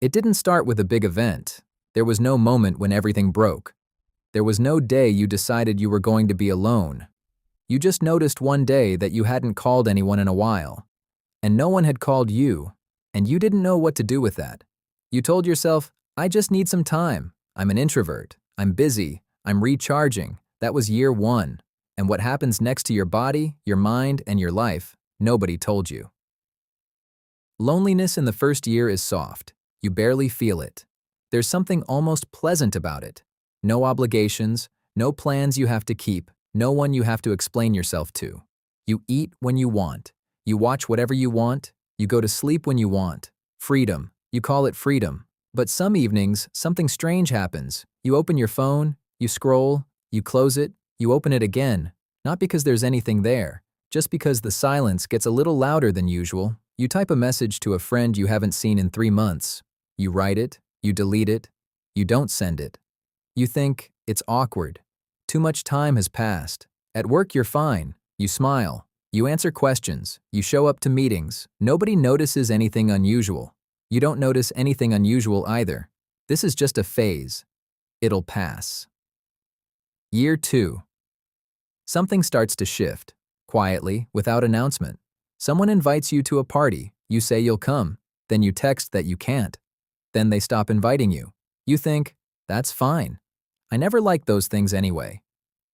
It didn't start with a big event. There was no moment when everything broke. There was no day you decided you were going to be alone. You just noticed one day that you hadn't called anyone in a while. And no one had called you, and you didn't know what to do with that. You told yourself, I just need some time. I'm an introvert. I'm busy. I'm recharging. That was year one. And what happens next to your body, your mind, and your life, nobody told you. Loneliness in the first year is soft. You barely feel it. There's something almost pleasant about it. No obligations, no plans you have to keep, no one you have to explain yourself to. You eat when you want. You watch whatever you want. You go to sleep when you want. Freedom. You call it freedom. But some evenings, something strange happens. You open your phone, you scroll, you close it, you open it again. Not because there's anything there, just because the silence gets a little louder than usual. You type a message to a friend you haven't seen in 3 months. You write it, you delete it, you don't send it. You think, it's awkward. Too much time has passed. At work you're fine. You smile. You answer questions. You show up to meetings. Nobody notices anything unusual. You don't notice anything unusual either. This is just a phase. It'll pass. Year 2. Something starts to shift. Quietly, without announcement. Someone invites you to a party. You say you'll come. Then you text that you can't. Then they stop inviting you. You think, that's fine. I never liked those things anyway.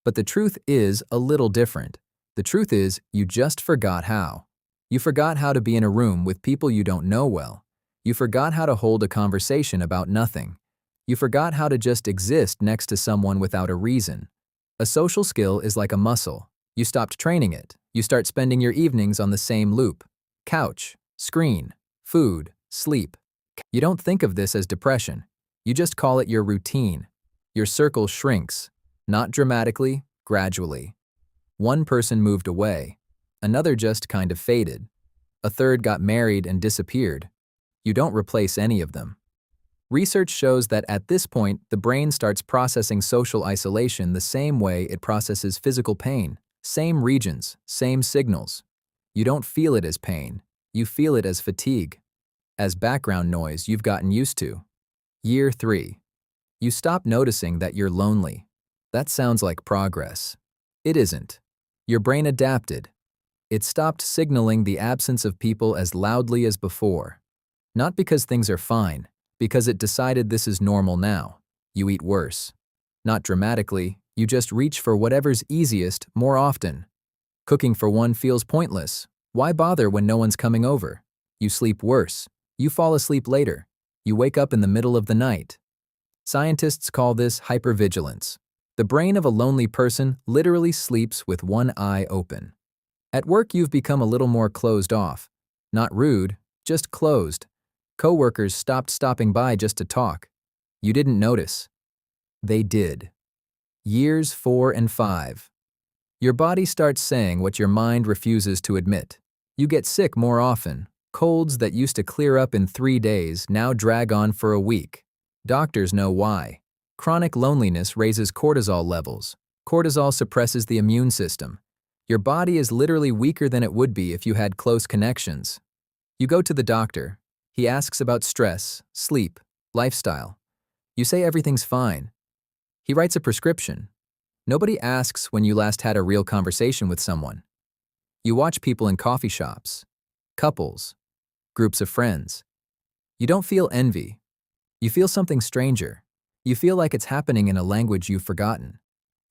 But the truth is a little different. The truth is, you just forgot how. You forgot how to be in a room with people you don't know well. You forgot how to hold a conversation about nothing. You forgot how to just exist next to someone without a reason. A social skill is like a muscle. You stopped training it. You start spending your evenings on the same loop. Couch, screen, food, sleep. You don't think of this as depression. You just call it your routine. Your circle shrinks. Not dramatically, gradually. One person moved away. Another just kind of faded. A third got married and disappeared. You don't replace any of them. Research shows that at this point, the brain starts processing social isolation the same way it processes physical pain. Same regions, same signals. You don't feel it as pain. You feel it as fatigue. As background noise you've gotten used to. Year 3. You stop noticing that you're lonely. That sounds like progress. It isn't. Your brain adapted. It stopped signaling the absence of people as loudly as before. Not because things are fine, because it decided this is normal now. You eat worse. Not dramatically, you just reach for whatever's easiest more often. Cooking for one feels pointless. Why bother when no one's coming over? You sleep worse. You fall asleep later. You wake up in the middle of the night. Scientists call this hypervigilance. The brain of a lonely person literally sleeps with one eye open. At work you've become a little more closed off. Not rude, just closed. Coworkers stopped stopping by just to talk. You didn't notice. They did. Years 4 and 5. Your body starts saying what your mind refuses to admit. You get sick more often. Colds that used to clear up in 3 days now drag on for a week. Doctors know why. Chronic loneliness raises cortisol levels. Cortisol suppresses the immune system. Your body is literally weaker than it would be if you had close connections. You go to the doctor. He asks about stress, sleep, lifestyle. You say everything's fine. He writes a prescription. Nobody asks when you last had a real conversation with someone. You watch people in coffee shops, couples, groups of friends. You don't feel envy. You feel something stranger. You feel like it's happening in a language you've forgotten.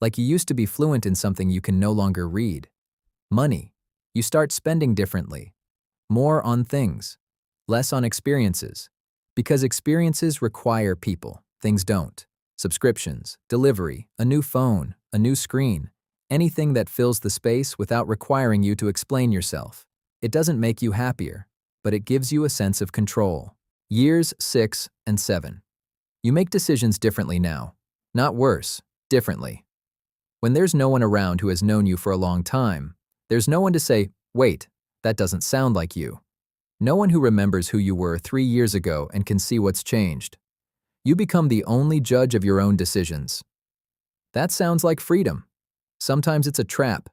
Like you used to be fluent in something you can no longer read. Money. You start spending differently. More on things. Less on experiences. Because experiences require people. Things don't. Subscriptions, delivery, a new phone, a new screen. Anything that fills the space without requiring you to explain yourself. It doesn't make you happier, but it gives you a sense of control. Years 6 and 7. You make decisions differently now. Not worse, differently. When there's no one around who has known you for a long time, there's no one to say, wait, that doesn't sound like you. No one who remembers who you were 3 years ago and can see what's changed. You become the only judge of your own decisions. That sounds like freedom. Sometimes it's a trap.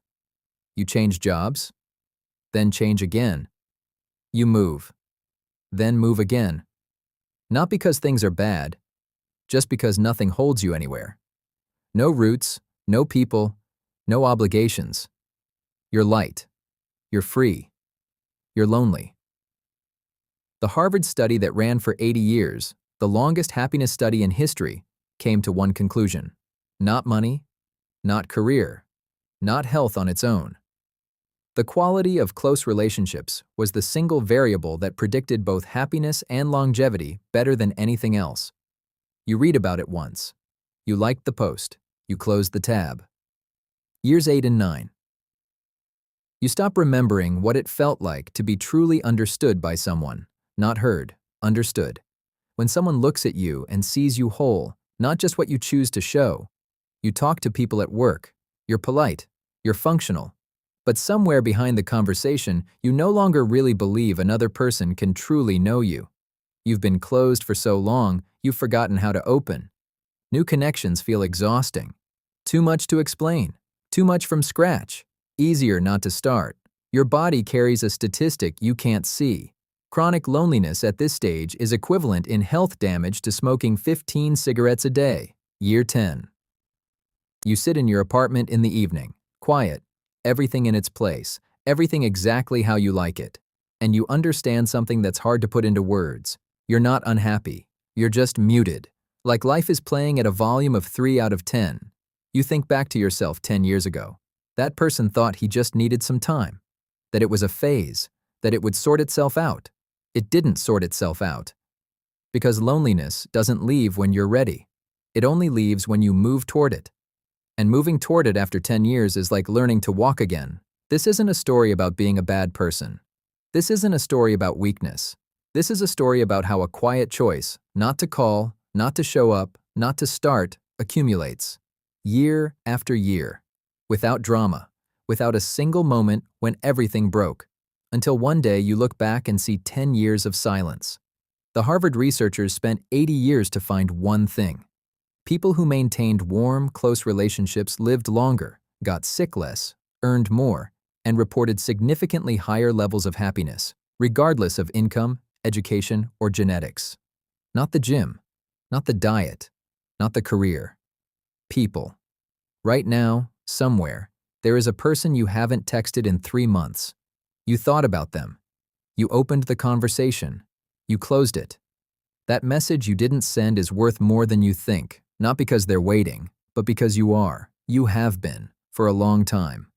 You change jobs, then change again. You move, then move again. Not because things are bad, just because nothing holds you anywhere. No roots, no people, no obligations. You're light. You're free. You're lonely. The Harvard study that ran for 80 years, the longest happiness study in history, came to one conclusion. Not money, not career, not health on its own. The quality of close relationships was the single variable that predicted both happiness and longevity better than anything else. You read about it once. You liked the post. You closed the tab. Years 8 and 9. You stop remembering what it felt like to be truly understood by someone, not heard, understood. When someone looks at you and sees you whole, not just what you choose to show. You talk to people at work. You're polite. You're functional. But somewhere behind the conversation, you no longer really believe another person can truly know you. You've been closed for so long, you've forgotten how to open. New connections feel exhausting. Too much to explain. Too much from scratch. Easier not to start. Your body carries a statistic you can't see. Chronic loneliness at this stage is equivalent in health damage to smoking 15 cigarettes a day. Year 10. You sit in your apartment in the evening, quiet, everything in its place, everything exactly how you like it. And you understand something that's hard to put into words. You're not unhappy. You're just muted. Like life is playing at a volume of 3 out of 10. You think back to yourself 10 years ago. That person thought he just needed some time. That it was a phase. That it would sort itself out. It didn't sort itself out. Because loneliness doesn't leave when you're ready. It only leaves when you move toward it. And moving toward it after 10 years is like learning to walk again. This isn't a story about being a bad person. This isn't a story about weakness. This is a story about how a quiet choice, not to call, not to show up, not to start, accumulates. Year after year. Without drama. Without a single moment when everything broke. Until one day you look back and see 10 years of silence. The Harvard researchers spent 80 years to find one thing. People who maintained warm, close relationships lived longer, got sick less, earned more, and reported significantly higher levels of happiness, regardless of income, education, or genetics. Not the gym, not the diet, not the career. People. Right now, somewhere, there is a person you haven't texted in 3 months. You thought about them. You opened the conversation. You closed it. That message you didn't send is worth more than you think, not because they're waiting, but because you are. You have been, for a long time.